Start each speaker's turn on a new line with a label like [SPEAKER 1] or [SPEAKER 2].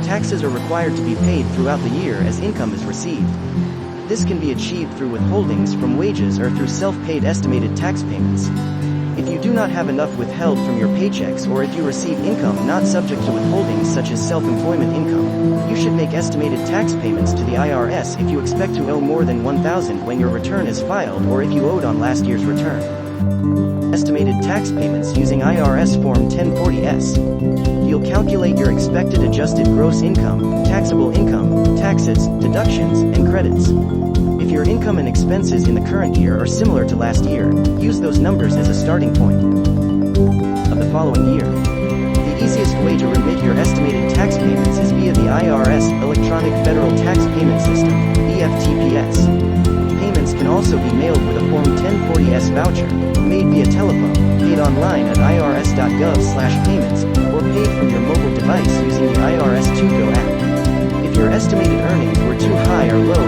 [SPEAKER 1] Taxes are required to be paid throughout the year as income is received. This can be achieved through withholdings from wages or through self-paid estimated tax payments. If you do not have enough withheld from your paychecks, or if you receive income not subject to withholdings such as self-employment income, you should make estimated tax payments to the IRS if you expect to owe more than $1,000 when your return is filed, or if you owed on last year's return. Estimated tax payments using IRS Form 1040-S. You'll calculate your expected adjusted gross income, taxable income, taxes, deductions, and credits. If your income and expenses in the current year are similar to last year, use those numbers as a starting point of the following year. The easiest way to remit your estimated tax payments is via the IRS Electronic Federal Tax Payment System, EFTPS. Payments can also be mailed with a Form 1040-S voucher, made via telephone, paid online at irs.gov/payments, or paid from your mobile device using the IRS 2Go app. If your estimated earnings were too high or low